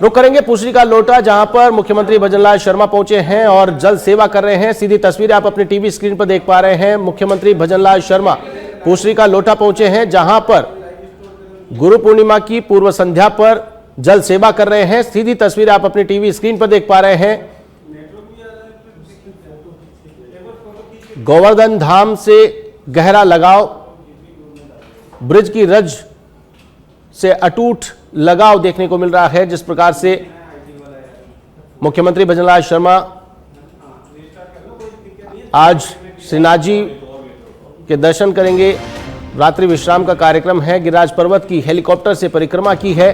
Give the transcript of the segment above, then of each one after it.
रुक करेंगे पुसरी का लोटा, जहां पर मुख्यमंत्री भजनलाल शर्मा पहुंचे हैं और जल सेवा कर रहे हैं। सीधी तस्वीरें आप अपनी टीवी स्क्रीन पर देख पा रहे हैं। मुख्यमंत्री भजनलाल शर्मा पुसरी का लोटा पहुंचे हैं, जहां पर गुरु पूर्णिमा की पूर्व संध्या पर जल सेवा कर रहे हैं। सीधी तस्वीरें आप अपनी टीवी स्क्रीन पर देख पा रहे हैं। गोवर्धन धाम से गहरा लगाव, ब्रिज की रज से अटूट लगाव देखने को मिल रहा है। जिस प्रकार से मुख्यमंत्री भजनलाल शर्मा आज श्रीनाथ जी के दर्शन करेंगे। रात्रि विश्राम का कार्यक्रम है। गिरिराज पर्वत की हेलीकॉप्टर से परिक्रमा की है।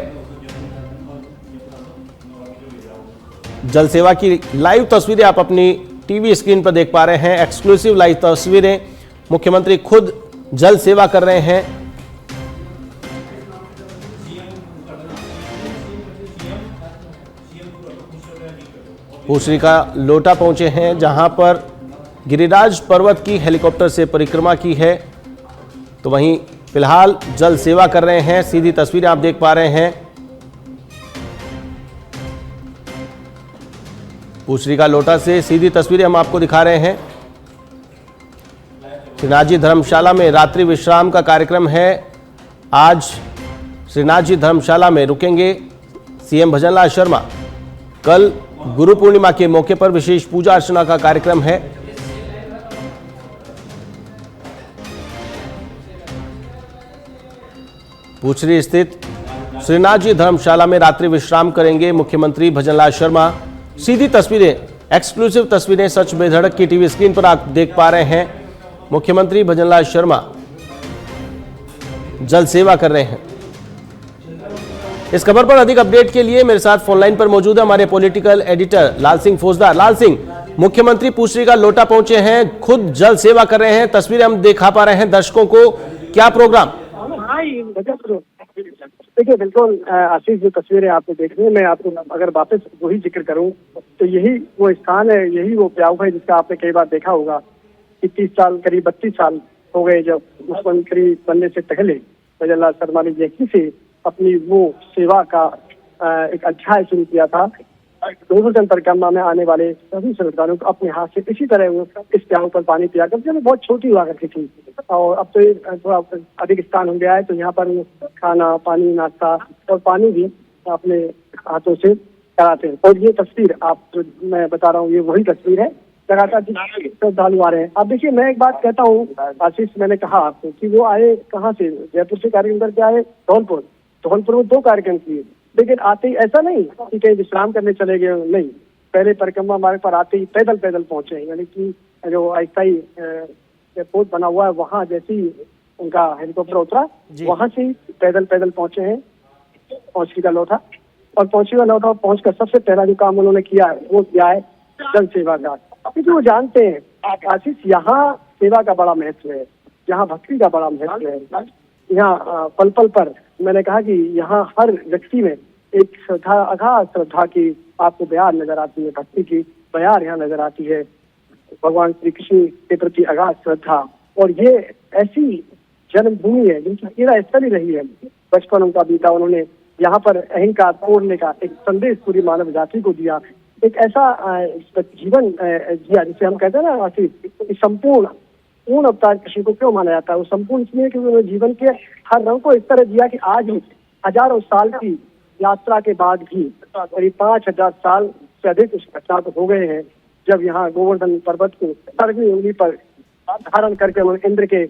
जल सेवा की लाइव तस्वीरें आप अपनी टीवी स्क्रीन पर देख पा रहे हैं। एक्सक्लूसिव लाइव तस्वीरें, मुख्यमंत्री खुद जल सेवा कर रहे हैं। पुसरी का लोटा पहुंचे हैं, जहां पर गिरिराज पर्वत की हेलीकॉप्टर से परिक्रमा की है। तो वहीं फिलहाल जल सेवा कर रहे हैं। सीधी तस्वीरें आप देख पा रहे हैं। पुसरी का लोटा से सीधी तस्वीरें हम आपको दिखा रहे हैं। श्रीनाथ जी धर्मशाला में रात्रि विश्राम का कार्यक्रम है। आज श्रीनाथ जी धर्मशाला में रुकेंगे सीएम भजनलाल शर्मा। कल गुरु पूर्णिमा के मौके पर विशेष पूजा अर्चना का कार्यक्रम है। पुसरी स्थित श्रीनाथ जी धर्मशाला में रात्रि विश्राम करेंगे मुख्यमंत्री भजनलाल शर्मा। सीधी तस्वीरें, एक्सक्लूसिव तस्वीरें सच बेधड़क की टीवी स्क्रीन पर आप देख पा रहे हैं। मुख्यमंत्री भजनलाल शर्मा जल सेवा कर रहे हैं। इस खबर पर अधिक अपडेट के लिए मेरे साथ फोन लाइन पर मौजूद है हमारे पॉलिटिकल एडिटर लाल सिंह फौजदार। लाल सिंह, मुख्यमंत्री पुसरी का लोटा पहुंचे हैं, खुद जल सेवा कर रहे हैं। तस्वीरें हम दिखा पा रहे हैं दर्शकों को, क्या प्रोग्राम? देखिए, बिल्कुल आशीष, जो तस्वीरें आपको देख रहे हैं, मैं आपको अगर वापस वही जिक्र करूं तो यही वो स्थान है, यही वो प्याऊ है जिसका आपने कई बार देखा होगा कि 30 साल, करीब 32 साल हो गए जब मुख्यमंत्री बनने से पहले भजनलाल शर्मा ने यहीं से अपनी वो सेवा का एक अध्याय शुरू किया था। गोवर्धन परिक्रमा में आने वाले सभी श्रद्धालुओं को अपने हाथ से इसी तरह वो इस प्याऊ पर पानी पिया करते, जब बहुत छोटी हुआ करती थी और अब तो थोड़ा अधिक स्थान हो गया है, तो यहाँ पर खाना, पानी, नाश्ता और पानी भी अपने हाथों से कराते हैं। और ये तस्वीर आप जो मैं बता रहा हूँ, ये वही तस्वीर है। लगातार श्रद्धालु आ रहे हैं। अब देखिए, मैं एक बात कहता हूँ आशीष, मैंने कहा आपको कि वो आए कहाँ से, जयपुर से कार्यक्रम करके आए धौलपुर में 2 कार्यक्रम किए, लेकिन आते ही ऐसा नहीं कि कहीं विश्राम करने चले गए, नहीं। पहले परिक्रमा हमारे पर आते ही पैदल पहुंचे, यानी कि जो अस्थायी एयरपोर्ट बना हुआ है वहाँ जैसे ही उनका हेलीकॉप्टर उतरा, वहां से पैदल पहुंचे हैं पुसरी का लोटा। और पुसरी का लोटा पहुंचकर सबसे पहला जो काम उन्होंने किया है वो किया है जल सेवा का। क्योंकि वो जानते हैं आशीष, यहाँ सेवा का बड़ा महत्व है, यहाँ भक्ति का बड़ा महत्व है। यहाँ पल पल पर मैंने कहा कि यहाँ हर व्यक्ति में एक श्रद्धा, अगाध श्रद्धा की आपको बयार नजर आती है, भक्ति की बयार यहाँ नजर आती है, भगवान श्री कृष्ण के प्रति अगाध श्रद्धा। और ये ऐसी जन्मभूमि है जिनकी क्रीड़ा स्थली रही है। बचपन उनका बीता, उन्होंने यहाँ पर अहंकार तोड़ने का एक संदेश पूरी मानव जाति को दिया, एक ऐसा जीवन जिया जिसे हम कहते हैं ना आशीष, पूर्ण अवतार कृष्ण को क्यों माना जाता है? वो संपूर्ण इसलिए कि उन्होंने जीवन के हर रंग को इस तरह जिया कि आज भी हजारों साल की यात्रा के बाद भी करीब 5000 साल से अधिक उस घटना को हो गए हैं जब यहाँ गोवर्धन पर्वत को सरगी उंगली पर धारण करके उन्होंने इंद्र के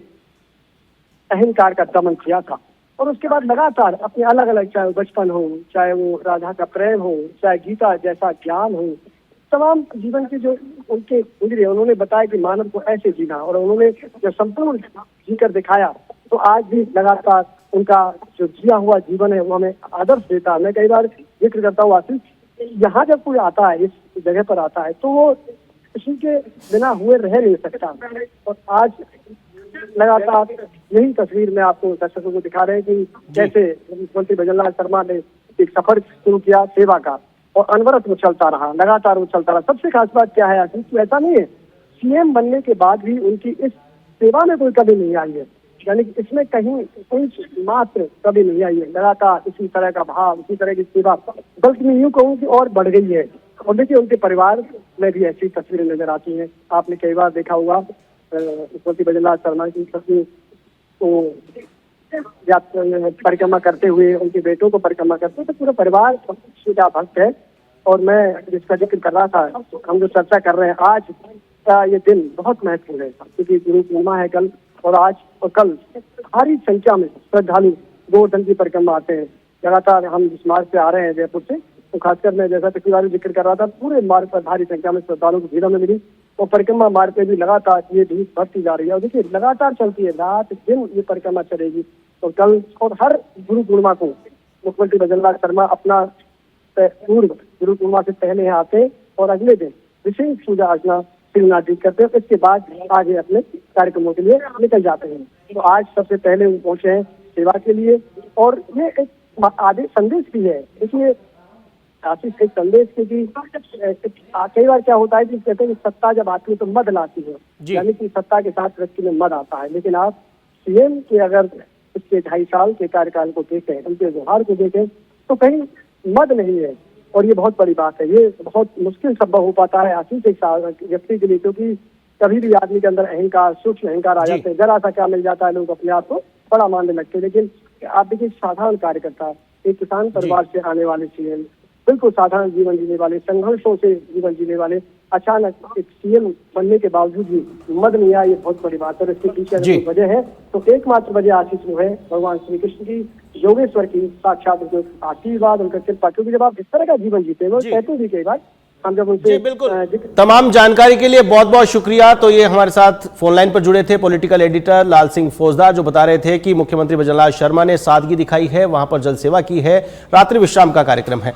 अहंकार का दमन किया था। और उसके बाद लगातार अपने अलग अलग, चाहे वो बचपन हो, चाहे वो राधा का प्रेम हो, चाहे गीता जैसा ज्ञान हो, तमाम जीवन के जो उनके गुजरे, उन्होंने बताया कि मानव को ऐसे जीना, और उन्होंने जब संपूर्ण जीकर दिखाया तो आज भी लगातार उनका जो जिया हुआ जीवन है वो हमें आदर्श देता है। मैं कई बार जिक्र करता हूँ आशीष, यहाँ जब कोई आता है, इस जगह पर आता है, तो वो किसी के बिना हुए रह नहीं सकता। और आज लगातार यही तस्वीर में आपको दर्शकों को दिखा रहे हैं कि कैसे मुख्यमंत्री भजनलाल शर्मा ने एक सफर शुरू किया सेवा का, और अनवरत वो चलता रहा, लगातार वो चलता रहा। सबसे खास बात क्या है आशीष, ऐसा नहीं है, सीएम बनने के बाद भी उनकी इस सेवा में कोई कमी नहीं आई है। यानी कि इसमें कहीं कोई मात्र कभी नहीं आई है। लगातार इसी तरह का भाव, इसी तरह की सेवा, बल्कि मैं यूँ कहूँ कि और बढ़ गई है। और देखिए उनके परिवार में भी ऐसी तस्वीरें नजर आती हैं। आपने कई बार देखा होगा मुख्यमंत्री भजनलाल शर्मा की पत्नी को परिक्रमा करते हुए, उनके बेटों को परिक्रमा करते हुए, तो पूरा परिवार शिव का भक्त है। और मैं जिसका जिक्र कर रहा था, हम जो चर्चा कर रहे हैं, आज का ये दिन बहुत महत्वपूर्ण है क्योंकि गुरु पूर्णिमा है कल, और आज और कल भारी संख्या में श्रद्धालु गोवर्धन की परिक्रमा आते हैं। लगातार हम जिस मार्ग से आ रहे हैं जयपुर से, तो खासकर मैं जैसा पिछली बार जिक्र कर रहा था, पूरे मार्ग पर भारी संख्या में श्रद्धालुओं को भीड़ में मिली। और परिक्रमा मार्ग पे भी लगातार ये भीड़ बढ़ती जा रही है। और देखिए लगातार चलती है, रात दिन ये परिक्रमा चलेगी। और कल और हर गुरु पूर्णिमा को मुख्यमंत्री भजनलाल शर्मा अपना पूर्व गुरु पूर्णिमा से पहले यहाँ आते हैं और अगले दिन विशेष पूजा अर्चना शिवनाथ जी करते हैं। इसके बाद आगे अपने कार्यक्रमों के लिए निकल जाते हैं। तो आज सबसे पहले वो पहुंचे हैं सेवा के लिए, और ये एक आदेश संदेश भी है। इसलिए आशीष एक संदेश की कई बार क्या होता है कि कहते हैं कि सत्ता जब आती है तो मद लाती है, यानी कि सत्ता के साथ व्यक्ति में मद आता है। लेकिन आप सीएम के अगर इसके 2.5 साल के कार्यकाल को देखें, उनके व्यवहार को देखें, तो कहीं मद नहीं है। और ये बहुत बड़ी बात है। ये बहुत मुश्किल संभव हो पाता है आशीष एक व्यक्ति के लिए, क्योंकि कभी भी आदमी के अंदर अहंकार, सूक्ष्म अहंकार आ जाते हैं। जरा सा क्या मिल जाता है, लोग अपने आप को बड़ा मानने लगते हैं। लेकिन आप देखिए, साधारण कार्यकर्ता, एक किसान परिवार से आने वाले सीएम, बिल्कुल साधारण जीवन जीने वाले, संघर्षों से जीवन जीने वाले, अचानक एक सीएम बनने के बावजूद भी मद नहीं आया, ये बहुत बड़ी बात है। इसके पीछे जो वजह है, तो एकमात्र वजह आशीष वो है भगवान श्री कृष्ण की, योगेश्वर की साक्षात उनके आशीर्वाद, उनका कृपा। क्योंकि जब आप इस तरह का जीवन जीते हैं, वो कहते भी कई बार हम जब उनसे तमाम जानकारी के लिए बहुत बहुत शुक्रिया। तो ये हमारे साथ फोन लाइन पर जुड़े थे पॉलिटिकल एडिटर लाल सिंह फौजदार, जो बता रहे थे कि मुख्यमंत्री भजनलाल शर्मा ने सादगी दिखाई है, वहां पर जल सेवा की है, रात्रि विश्राम का कार्यक्रम है।